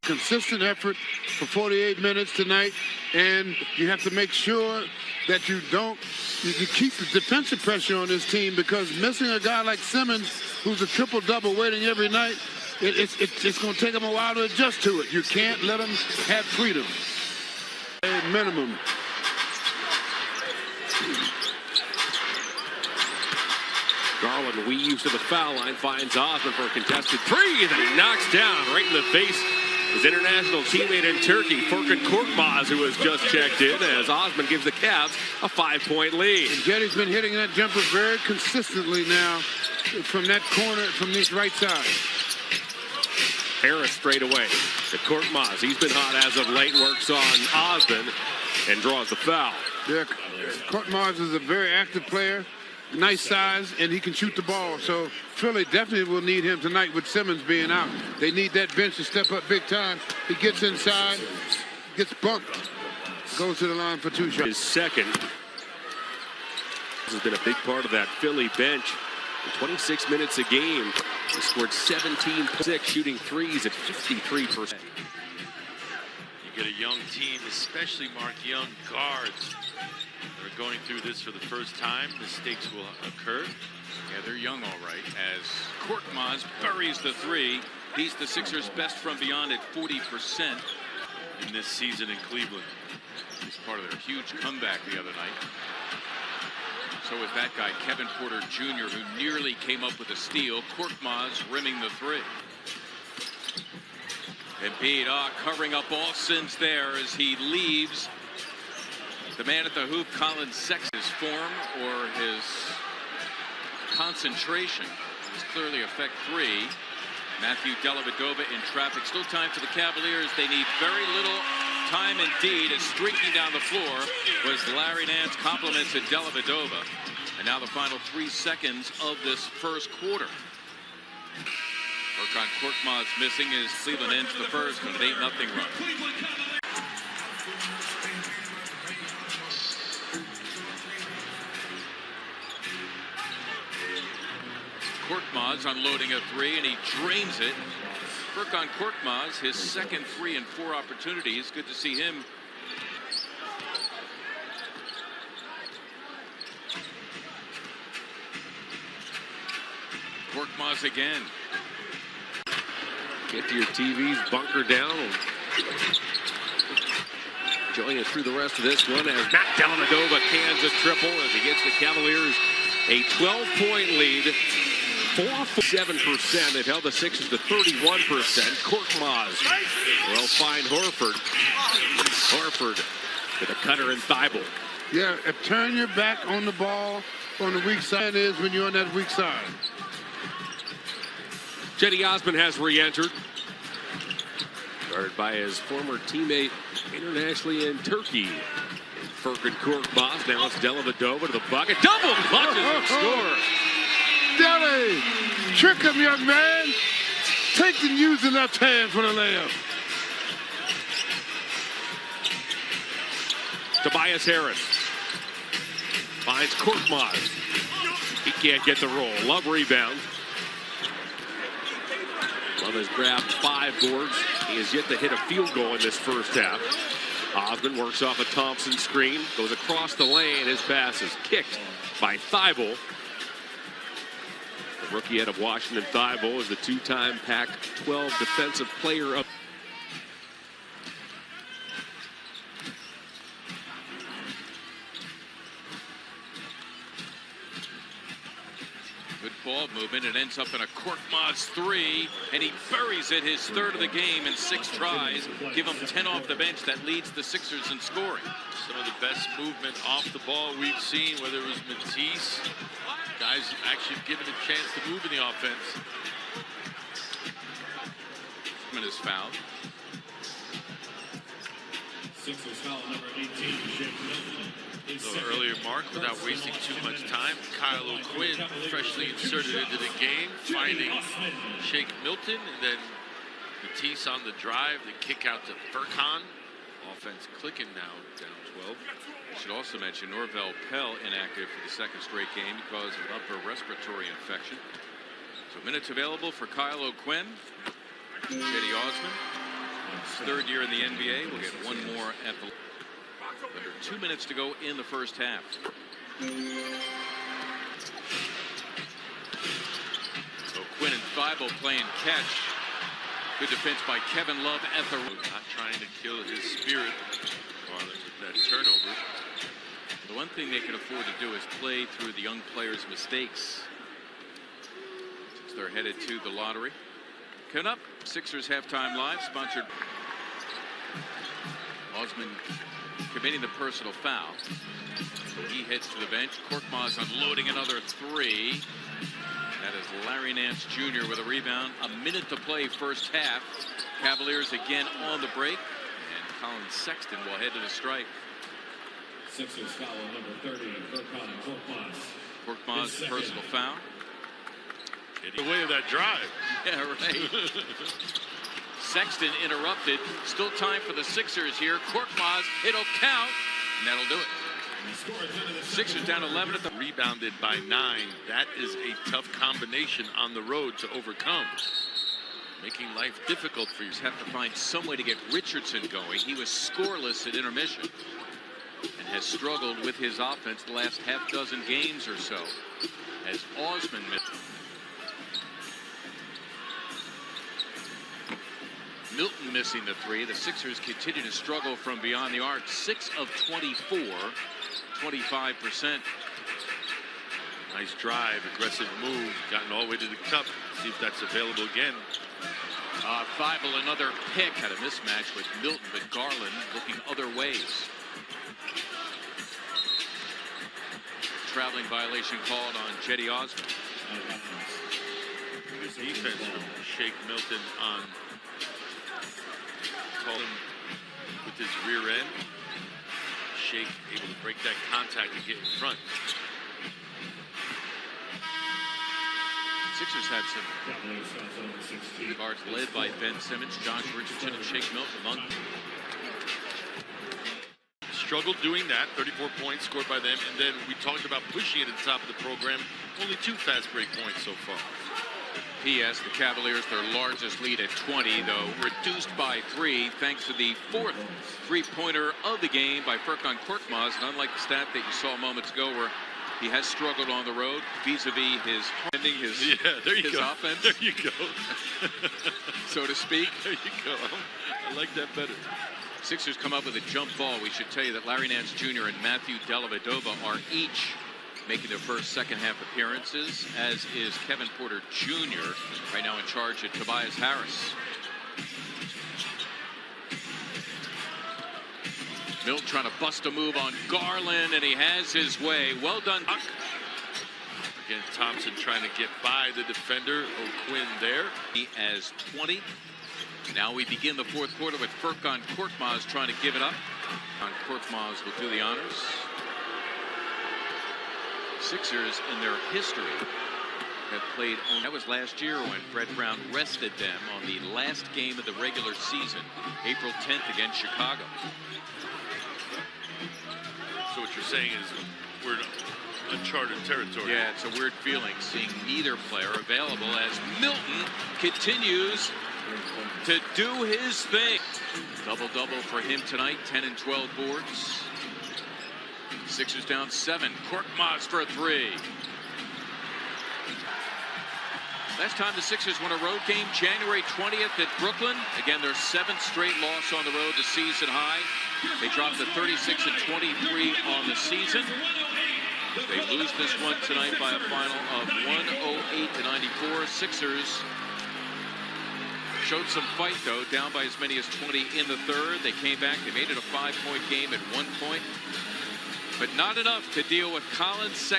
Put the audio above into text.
consistent effort for 48 minutes tonight, and you have to make sure that you keep the defensive pressure on this team, because missing a guy like Simmons, who's a triple-double waiting every night, it's going to take them a while to adjust to it. You can't let them have freedom. A minimum. Garland weaves to the foul line, finds Osman for a contested three, that he knocks down right in the face. His international teammate in Turkey, Furkan Korkmaz, who has just checked in, as Osman gives the Cavs a 5-point lead. And Cedi's been hitting that jumper very consistently now from that corner, from this right side. Harris straight away to Korkmaz. He's been hot as of late, works on Osman and draws the foul. Yeah, Korkmaz is a very active player. Nice size, and he can shoot the ball. So Philly definitely will need him tonight with Simmons being out. They need that bench to step up big time. He gets inside, gets bumped, goes to the line for 2 shots. His second. This has been a big part of that Philly bench. In 26 minutes a game, he scored 17.6, shooting threes at 53%. You get a young team, especially Mark Young guards. They're going through this for the first time. Mistakes will occur. Yeah, they're young, all right, as Korkmaz buries the three. He's the Sixers' best from beyond at 40% in this season in Cleveland. He's part of their huge comeback the other night. So is that guy, Kevin Porter Jr., who nearly came up with a steal. Korkmaz rimming the three. Embiid covering up all sins there as he leaves. The man at the hoop, Colin Sexton's form or his concentration is clearly effect 3. Matthew Dellavedova in traffic. Still time for the Cavaliers. They need very little time indeed, as streaking down the floor was Larry Nance, compliments to Dellavedova. And now the final 3 seconds of this first quarter. Furkan Korkmaz missing as Cleveland ends the first with an 8-0 run. Korkmaz unloading a 3, and he drains it. Furkan Korkmaz, his second 3 in 4 opportunities. Good to see him. Korkmaz again. Get to your TVs, bunker down. Join us through the rest of this one as Matt Dellavedova cans a triple as he gets the Cavaliers a 12-point lead. 47%. They've held the Sixers to 31%. Korkmaz will find Horford. Horford with a cutter and Thibault. Yeah, turn your back on the ball on the weak side is when you're on that weak side. Cedi Osman has re-entered. Guarded by his former teammate internationally in Turkey. Furkan Korkmaz. Now it's Dellavedova to the bucket. Double clutches and scores. Deli, trick him, young man. Take and use the left hand for the layup. Tobias Harris finds Korkmaz. He can't get the roll. Love rebound. Love has grabbed 5 boards. He has yet to hit a field goal in this first half. Osman works off a Thompson screen, goes across the lane. His pass is kicked by Thibault. The rookie out of Washington, Thibault, is the 2-time Pac-12 Defensive Player of. Good ball movement. It ends up in a Korkmaz 3, and he buries it, his 3rd of the game in 6 tries. Give him 10 off the bench. That leads the Sixers in scoring. Some of the best movement off the ball we've seen, whether it was Matisse. Guys actually given a chance to move in the offense. Is fouled. Sixers foul number 18. So earlier, Mark, without wasting too much time, Kyle O'Quinn freshly inserted into the game, finding Shake Milton, and then Matisse on the drive, the kick out to Furkan. Offense clicking now, down 12. I should also mention Norvell Pell inactive for the 2nd straight game because of an upper respiratory infection. So minutes available for Kyle O'Quinn, Cedi Osman, third year in the NBA. We'll get one more at the under 2 minutes to go in the first half. So Quinn and Thibault playing catch. Good defense by Kevin Love at the Not trying to kill his spirit with that turnover. The one thing they can afford to do is play through the young players' mistakes. Since they're headed to the lottery. Coming up, Sixers Halftime Live, sponsored. Osman committing the personal foul. So he heads to the bench. Korkmaz unloading another three. That is Larry Nance Jr. with a rebound. A minute to play first half. Cavaliers again on the break. And Colin Sexton will head to the strike. Sixers foul on number 30, Furkan Korkmaz. Korkmaz personal foul. Getting away of that drive. Yeah, right. Sexton interrupted. Still time for the Sixers here. Korkmaz, it'll count, and that'll do it. Sixers down 11 at the Rebounded by 9. That is a tough combination on the road to overcome. Making life difficult for you. have to find some way to get Richardson going. He was scoreless at intermission and has struggled with his offense the last half dozen games or so. As Osman missed. Milton missing the three. The Sixers continue to struggle from beyond the arc. 6 of 24, 25%. Nice drive, aggressive move, gotten all the way to the cup. See if that's available again. Thibault another pick. Had a mismatch with Milton, but Garland looking other ways. Traveling violation called on Cedi Osman. Defense from Shake Milton on Colin with his rear end. Shake able to break that contact and get in front. Sixers had some guards led by Ben Simmons, Josh Richardson, and Shake Milton among. Struggled doing that. 34 points scored by them, and then we talked about pushing it at the top of the program. Only 2 fast break points so far. P.S. The Cavaliers, their largest lead at 20, though, reduced by 3 thanks to the 4th three-pointer of the game by Furkan Korkmaz. And unlike the stat that you saw moments ago where he has struggled on the road vis-a-vis his offense. There you go. So to speak. There you go. I like that better. Sixers come up with a jump ball. We should tell you that Larry Nance Jr. and Matthew Dellavedova are each making their first second half appearances, as is Kevin Porter Jr. right now in charge at Tobias Harris. Milt trying to bust a move on Garland, and he has his way. Well done. Again, Thompson trying to get by the defender. O'Quinn there. He as 20. Now we begin the fourth quarter with Furkan Korkmaz trying to give it up. Korkmaz will do the honors. Sixers in their history have played on. That was last year when Fred Brown rested them on the last game of the regular season, April 10th against Chicago. So what you're saying is we're in uncharted territory. Yeah, it's a weird feeling seeing neither player available as Milton continues to do his thing. Double-double for him tonight, 10 and 12 boards. Sixers down 7. Korkmaz for a 3. Last time the Sixers won a road game, January 20th at Brooklyn. Again, their 7th straight loss on the road, the season high. They dropped to 36 and 23 on the season. They lose this one tonight by a final of 108 to 94. Sixers showed some fight, though, down by as many as 20 in the third. They came back. They made it a 5-point game at one point, but not enough to deal with Colin Sexton.